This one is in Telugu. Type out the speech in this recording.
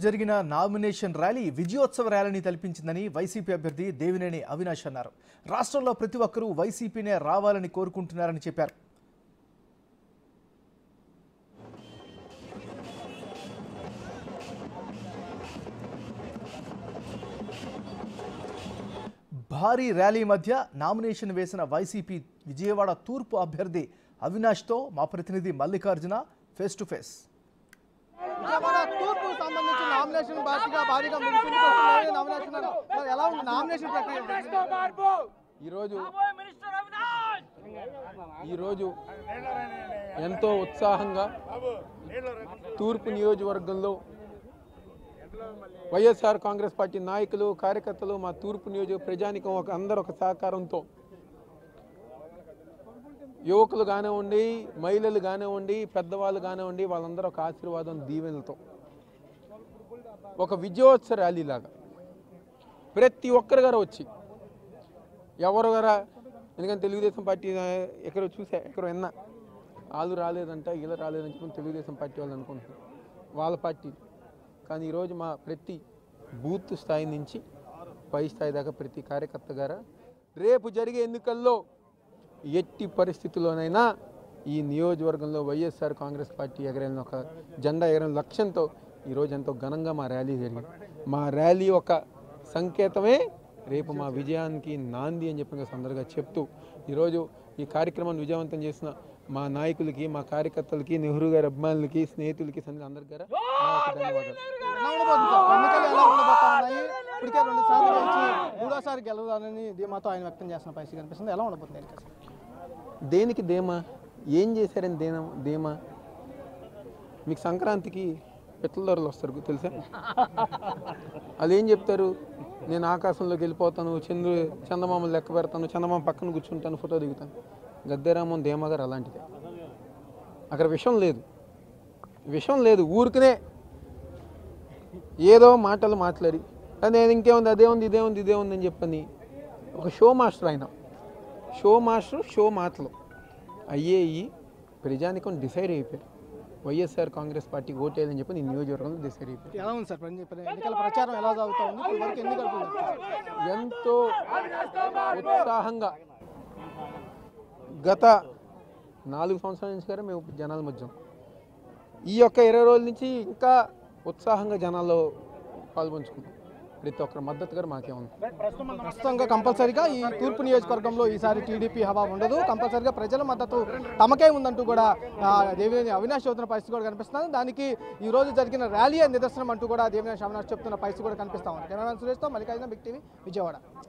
జరిగిన నామినేషన్ ర్యాలీ విజయోత్సవ ర్యాలీని తలపించిందని వైసీపీ అభ్యర్థి దేవినేని అవినాష్ అన్నారు. రాష్ట్రంలో ప్రతి ఒక్కరూ వైసీపీనే రావాలని కోరుకుంటున్నారని చెప్పారు. భారీ ర్యాలీ మధ్య నామినేషన్ వేసిన వైసీపీ విజయవాడ తూర్పు అభ్యర్థి అవినాష్తో మా ప్రతినిధి Mallikarjuna face to face. Vijayawada తూర్పు సంబంధించి నామినేషన్ భారీగా ఎలా ఉంది నామినేషన్ ప్రక్రియ? ఈరోజు ఎంతో ఉత్సాహంగా తూర్పు నియోజకవర్గంలో వైఎస్ఆర్ కాంగ్రెస్ పార్టీ నాయకులు కార్యకర్తలు మా తూర్పు నియోజక ప్రజానికం అందరూ ఒక సహకారంతో యువకులు కానివ్వండి, మహిళలు కానివ్వండి, పెద్దవాళ్ళు కానివ్వండి, వాళ్ళందరూ ఒక ఆశీర్వాదం దీవెనలతో ఒక విజయోత్సవ ర్యాలీలాగా ప్రతి ఒక్కరు గారు వచ్చి ఎవరు గారా, ఎందుకంటే తెలుగుదేశం పార్టీ ఎక్కడో చూసా, ఎక్కడో విన్నా వాళ్ళు రాలేదంట, వీళ్ళు రాలేదని చెప్పి తెలుగుదేశం పార్టీ వాళ్ళు అనుకుంటున్నారు, వాళ్ళ పార్టీ. కానీ ఈరోజు మా ప్రతి బూత్ స్థాయి నుంచి పై స్థాయి దాకా ప్రతి కార్యకర్త గారు రేపు జరిగే ఎన్నికల్లో ఎట్టి పరిస్థితుల్లోనైనా ఈ నియోజకవర్గంలో వైఎస్ఆర్ కాంగ్రెస్ పార్టీ ఎగరేసిన ఒక జెండా ఎగరేసిన లక్ష్యంతో ఈరోజు ఎంతో ఘనంగా మా ర్యాలీ జరిగింది. మా ర్యాలీ ఒక సంకేతమే రేపు మా విజయానికి నాంది అని చెప్పిన సందర్భంగా చెప్తూ ఈరోజు ఈ కార్యక్రమాన్ని విజయవంతం చేసిన మా నాయకులకి, మా కార్యకర్తలకి, నెహ్రూ గారి అభిమానులకి, స్నేహితులకి అందరి గారు ధన్యవాదాలు. ఇప్పటికే 2 సార్లు గెలిచి 3వ సారి గెలవాలని ధీమాతో ఆయన వ్యక్తం చేస్తున్న పరిస్థితి కనిపిస్తుంది. ఎలా ఉండబోతుంది? దేనికి ధీమా? ఏం చేశారని ధీమా? మీకు సంక్రాంతికి పెట్ల ధరలు వస్తారు తెలుసా? వాళ్ళు ఏం చెప్తారు, నేను ఆకాశంలోకి వెళ్ళిపోతాను, చందమామలు లెక్క పెడతాను, చందమామ పక్కన కూర్చుంటాను, ఫోటో దిగుతాను. గద్దెరామన్ ధీమా గారు అలాంటిదే. అక్కడ విషయం లేదు, ఊరికనే ఏదో మాటలు మాట్లాడి నేను ఇంకేముంది, అదేముంది, ఇదే ఉంది అని చెప్పని ఒక షో మాస్టర్. ఆయన షో మాటలు అయ్యేయి ప్రజానికం డిసైడ్ అయిపోయారు. వైఎస్ఆర్ కాంగ్రెస్ పార్టీ ఓటేయాలని చెప్పి నేను నియోజకవర్గంలో డిసైడ్ అయిపోయారు. ఎలా ఉంది సార్ ఎన్నికల ప్రచారం? ఎలా సాగుతుంది? ఎంతో ఉత్సాహంగా గత 4 సంవత్సరాల నుంచి గారు మేము జనాల మధ్య ఈ యొక్క 20 రోజుల నుంచి ఇంకా ఉత్సాహంగా జనాల్లో పాల్పంచుకున్నాం. ప్రతి ఒక్కరి మద్దతు గారు మాకే ఉంది. ప్రస్తుతంగా కంపల్సరీగా ఈ తూర్పు నియోజకవర్గంలో ఈసారి టీడీపీ హవా ఉండదు, కంపల్సరీగా ప్రజల మద్దతు తమకే ఉందంటూ కూడా దేవినేని అవినాష్ చెబుతున్న పరిస్థితి కూడా కనిపిస్తుంది. దానికి ఈ రోజు జరిగిన ర్యాలీ నిదర్శనం అంటూ కూడా దేవినేని అవినాష్ చెప్తున్న పరిస్థితి కూడా కనిపిస్తా ఉంది. కెమెరామెన్ సురేష్తో మల్లికార్జున, బిగ్ టీవీ, విజయవాడ.